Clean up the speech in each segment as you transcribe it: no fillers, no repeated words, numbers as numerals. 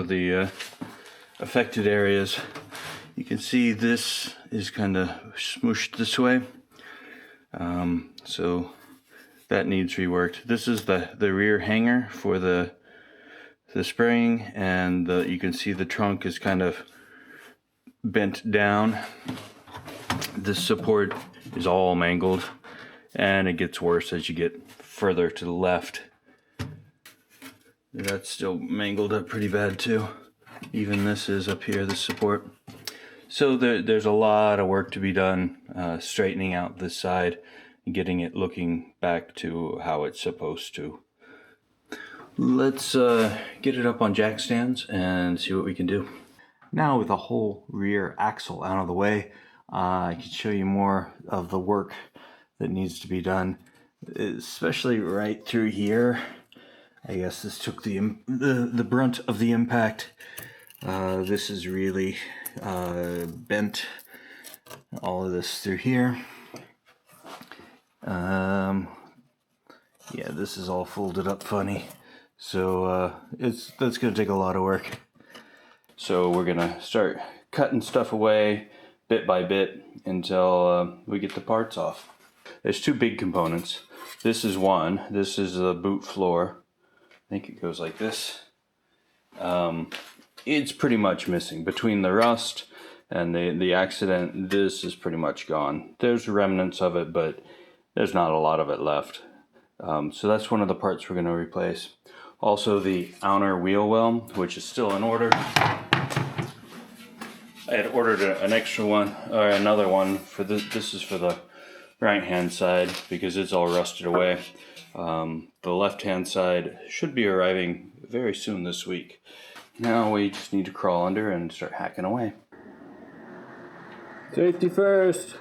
of the affected areas. You can see this is kind of smooshed this way, so that needs reworked. This is the rear hanger for the spraying, and you can see the trunk is kind of bent down. This support is all mangled, and it gets worse as you get further to the left. That's still mangled up pretty bad too. Even this is up here, the support. So there's a lot of work to be done, straightening out this side and getting it looking back to how it's supposed to. Let's get it up on jack stands and see what we can do. Now with the whole rear axle out of the way, I can show you more of the work that needs to be done, especially right through here. I guess this took the brunt of the impact. This is really bent, all of this through here. Yeah, this is all folded up funny, so that's gonna take a lot of work. So we're gonna start cutting stuff away bit by bit until we get the parts off. There's two big components. This is one. This is the boot floor. I think it goes like this. It's pretty much missing. Between the rust and the accident, this is pretty much gone. There's remnants of it, but there's not a lot of it left. So that's one of the parts we're going to replace. Also the outer wheel well, which is still in order. I had ordered an extra one, or another one for this. This is for the right hand side because it's all rusted away. The left hand side should be arriving very soon this week. Now we just need to crawl under and start hacking away. Safety first!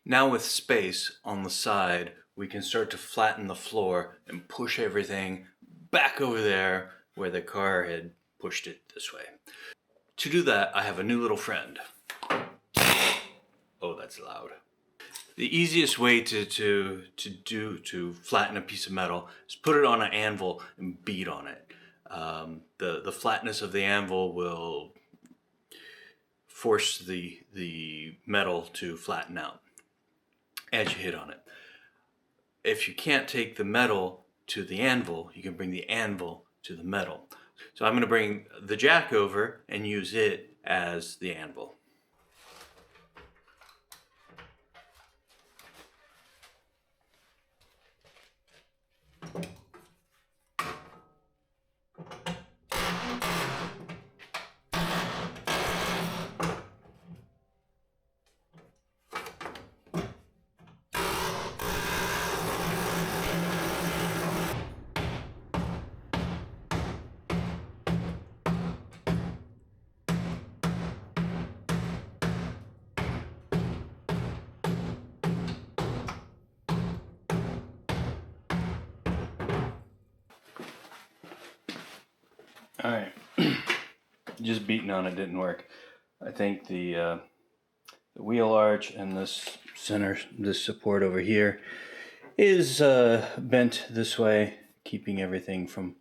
Now with space on the side, we can start to flatten the floor and push everything back over there where the car had pushed it this way. To do that, I have a new little friend. Oh, that's loud. The easiest way to flatten a piece of metal is put it on an anvil and beat on it. The flatness of the anvil will force the metal to flatten out as you hit on it. If you can't take the metal to the anvil, you can bring the anvil to the metal. So I'm going to bring the jack over and use it as the anvil. All right, just beating on it didn't work. I think the wheel arch and this support over here is bent this way, keeping everything from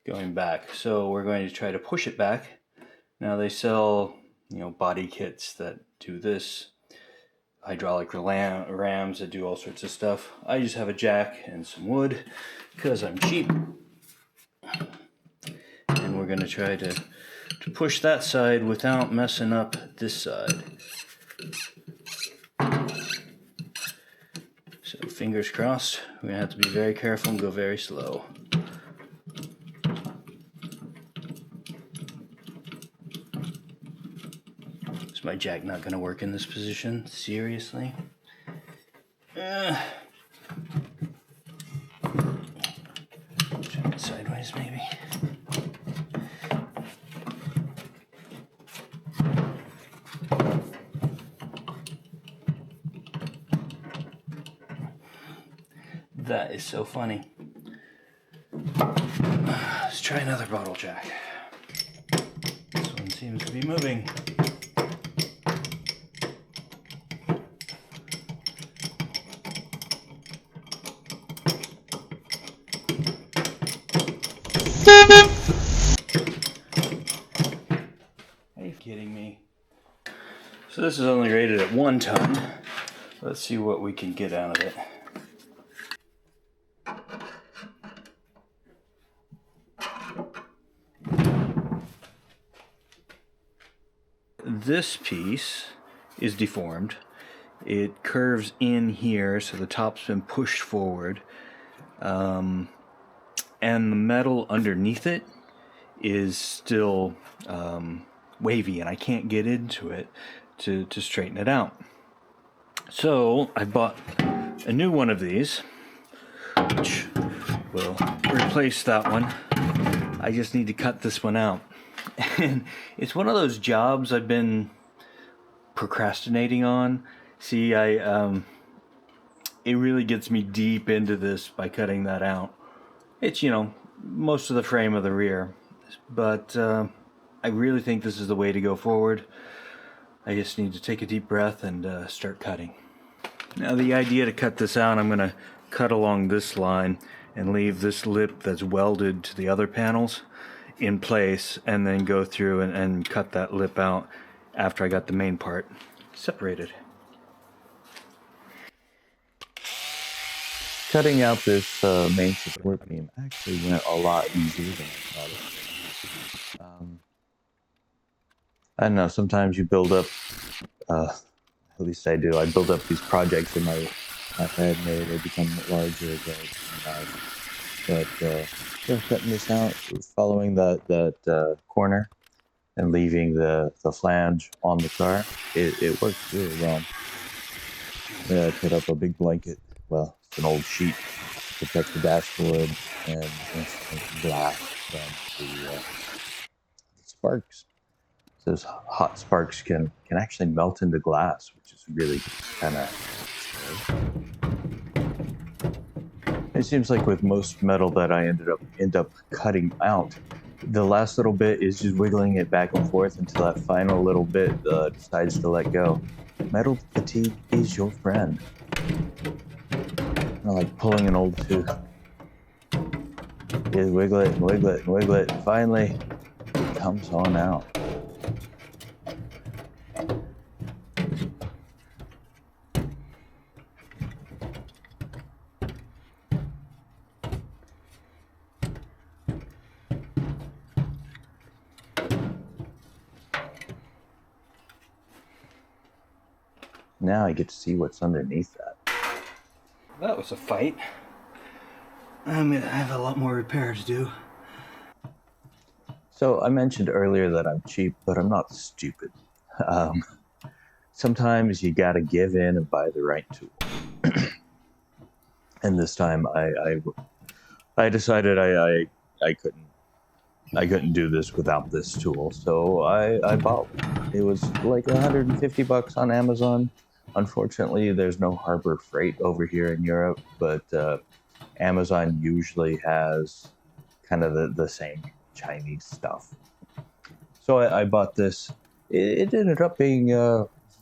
going back. So we're going to try to push it back. Now they sell, body kits that do this, hydraulic rams that do all sorts of stuff. I just have a jack and some wood because I'm cheap. And we're going to try to push that side without messing up this side. So fingers crossed. We're going to have to be very careful and go very slow. Is my jack not going to work in this position? Seriously? Try it sideways maybe. That is so funny. Let's try another bottle jack. This one seems to be moving. Are you kidding me? So this is only rated at 1 ton. Let's see what we can get out of it. This piece is deformed. It curves in here, so the top's been pushed forward. And the metal underneath it is still wavy, and I can't get into it to straighten it out. So I bought a new one of these, which will replace that one. I just need to cut this one out. And it's one of those jobs I've been procrastinating on. See, it really gets me deep into this by cutting that out. It's, most of the frame of the rear. But I really think this is the way to go forward. I just need to take a deep breath and start cutting. Now the idea to cut this out, I'm going to cut along this line and leave this lip that's welded to the other panels in place, and then go through and cut that lip out after I got the main part separated. Cutting out this main support beam actually went a lot easier than I thought it. I don't know, sometimes you build up, at least I do, I build up these projects in my head and they become larger as well. But cutting this out, following that corner and leaving the flange on the car, it works really well. Yeah, I put up a big blanket, well, it's an old sheet to protect the dashboard and glass from the sparks. So those hot sparks can actually melt into glass, which is really kind of scary. It seems like with most metal that I end up cutting out, the last little bit is just wiggling it back and forth until that final little bit decides to let go. Metal fatigue is your friend. Like pulling an old tooth. You wiggle it and wiggle it and wiggle it, and finally it comes on out. Now I get to see what's underneath that. That was a fight. I'm gonna have a lot more repair to do. So I mentioned earlier that I'm cheap, but I'm not stupid. Sometimes you gotta give in and buy the right tool. And this time I decided I couldn't do this without this tool, so I bought one. It was like $150 on Amazon. Unfortunately, there's no harbor freight over here in Europe, but Amazon usually has kind of the same Chinese stuff. So I bought this. It ended up being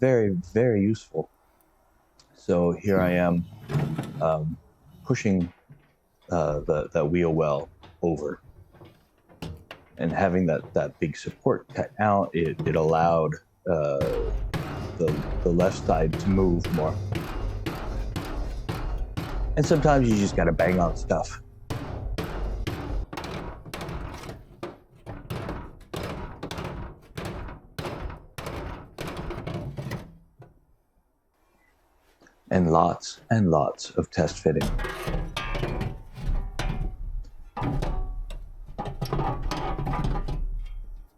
very, very useful. So here I am pushing that wheel well over, and having that big support cut out, it allowed the left side to move more. And sometimes you just gotta bang on stuff. And lots of test fitting. I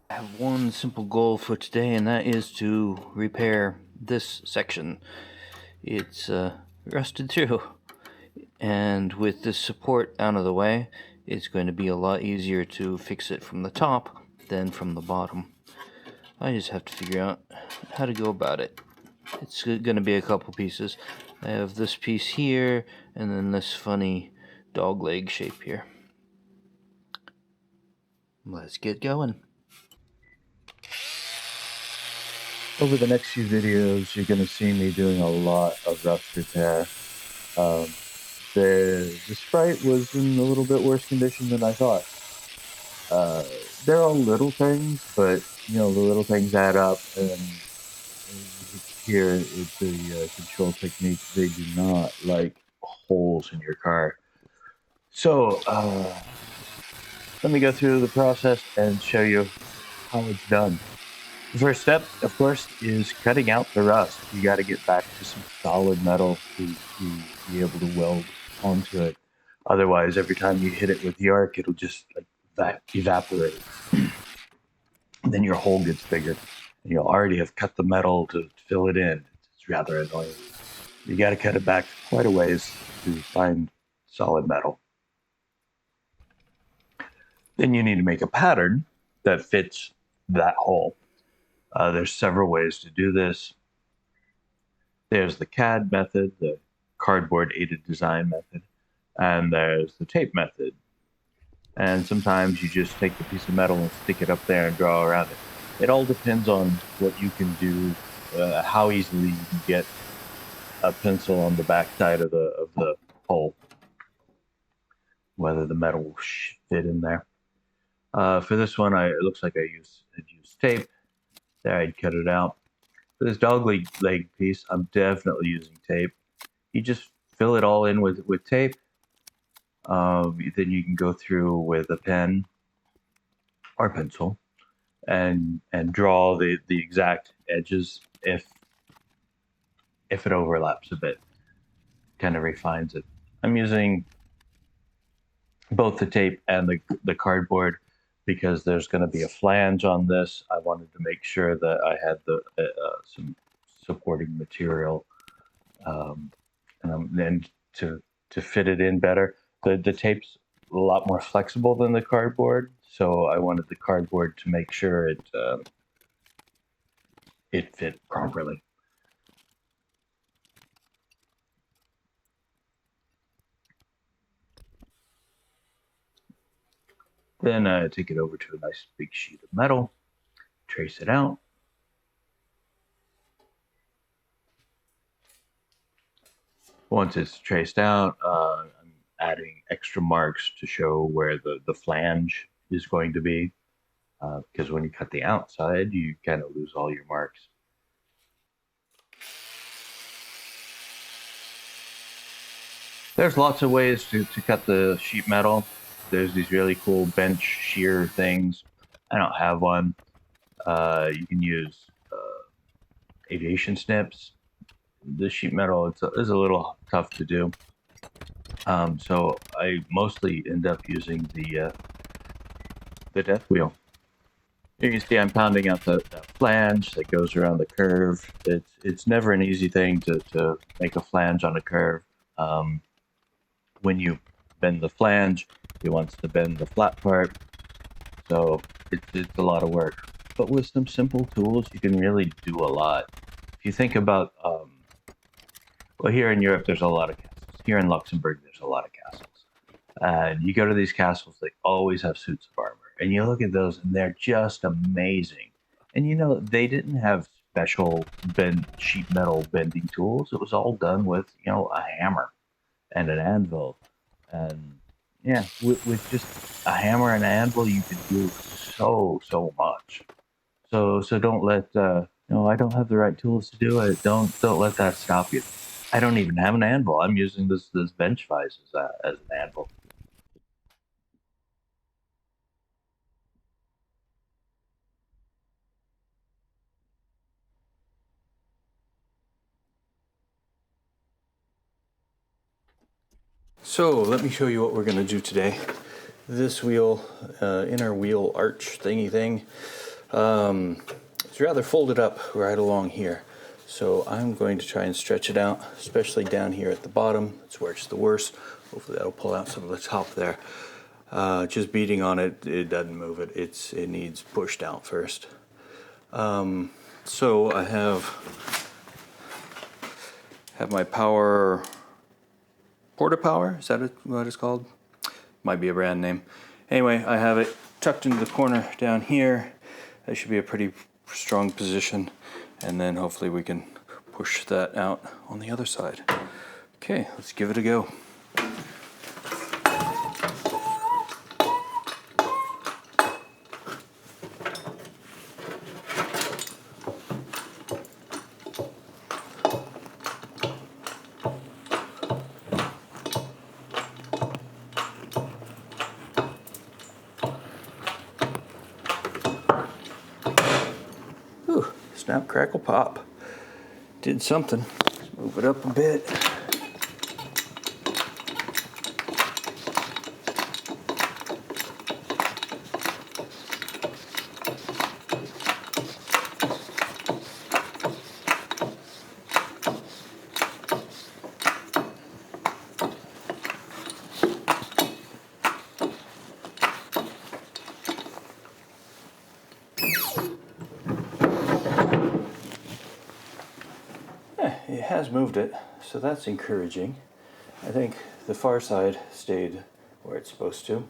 have one simple goal for today, and that is to repair this section. It's rusted through, and with this support out of the way, it's going to be a lot easier to fix it from the top than from the bottom. I just have to figure out how to go about it. It's going to be a couple pieces. I have this piece here, and then this funny dog leg shape here. Let's get going. Over the next few videos, you're going to see me doing a lot of rust repair. The Sprite was in a little bit worse condition than I thought. They're all little things, but the little things add up. And here is the control technique. They do not like holes in your car. So let me go through the process and show you how it's done. The first step, of course, is cutting out the rust. You got to get back to some solid metal to be able to weld onto it. Otherwise, every time you hit it with the arc, it'll just evaporate. Then your hole gets bigger. And you'll already have cut the metal to fill it in. It's rather annoying. You got to cut it back quite a ways to find solid metal. Then you need to make a pattern that fits that hole. There's several ways to do this. There's the CAD method, the cardboard aided design method, and there's the tape method. And sometimes you just take the piece of metal and stick it up there and draw around it. It all depends on what you can do, how easily you can get a pencil on the back side of the hole, whether the metal will fit in there. For this one, it looks like I used tape. There, I'd cut it out. For this dog leg piece, I'm definitely using tape. You just fill it all in with tape. Then you can go through with a pen or pencil and draw the exact edges if it overlaps a bit. Kind of refines it. I'm using both the tape and the cardboard because there's going to be a flange on this. I wanted to make sure that I had some supporting material, and then to fit it in better. The tape's a lot more flexible than the cardboard, so I wanted the cardboard to make sure it fit properly. Then take it over to a nice big sheet of metal, trace it out. Once it's traced out, I'm adding extra marks to show where the flange is going to be, because when you cut the outside, you kind of lose all your marks. There's lots of ways to cut the sheet metal. There's these really cool bench shear things. I don't have one. You can use aviation snips. The sheet metal is a little tough to do. So I mostly end up using the death wheel. You can see I'm pounding out the flange that goes around the curve. It's never an easy thing to make a flange on a curve. When you bend the flange, it wants to bend the flat part, so it's a lot of work. But with some simple tools, you can really do a lot. If you think about, well, here in Europe, there's a lot of castles. Here in Luxembourg, there's a lot of castles. And you go to these castles, they always have suits of armor. and you look at those and they're just amazing. And you know, they didn't have special sheet metal bending tools. It was all done with, you know, a hammer and an anvil. And yeah, with just a hammer and an anvil, you could do so much. So don't let no, I don't have the right tools to do it. Don't let that stop you. I don't even have an anvil. I'm using this bench vise as an anvil. So let me show you what we're going to do today. This wheel, inner wheel arch thingy thing, it's rather folded up right along here. So I'm going to try and stretch it out, especially down here at the bottom. It's where it's the worst. Hopefully that'll pull out some of the top there. Just beating on it, it doesn't move it. It needs pushed out first. So I have my power. Porta Power, is that what it's called? Might be a brand name. Anyway, I have it tucked into the corner down here. That should be a pretty strong position. And then hopefully we can push that out on the other side. Okay, let's give it a go. Snap, crackle, pop. Did something. Let's move it up a bit. It has moved it, so that's encouraging. I think the far side stayed where it's supposed to.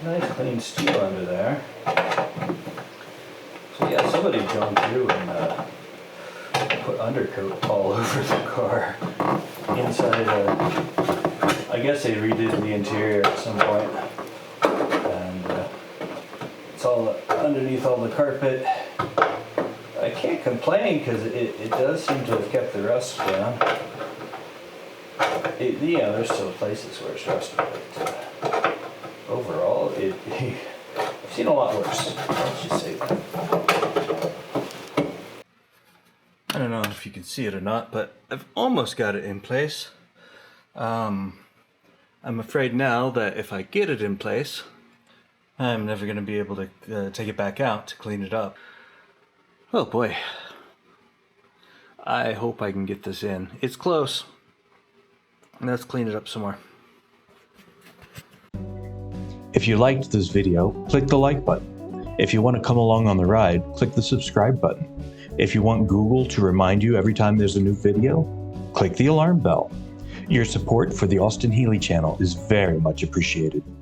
Nice clean steel under there. So yeah, somebody gone through and put undercoat all over the car. Inside, I guess they redid the interior at some point. And it's all underneath all the carpet. I can't complain because it does seem to have kept the rust down. Yeah, there's still places where it's rusted, but overall, I've seen a lot worse. Let's just say that. I don't know if you can see it or not, but I've almost got it in place. I'm afraid now that if I get it in place, I'm never going to be able to take it back out to clean it up. Oh boy. I hope I can get this in. It's close. Let's clean it up some more. If you liked this video, click the like button. If you want to come along on the ride, click the subscribe button. If you want Google to remind you every time there's a new video, click the alarm bell. Your support for the Austin Healey channel is very much appreciated.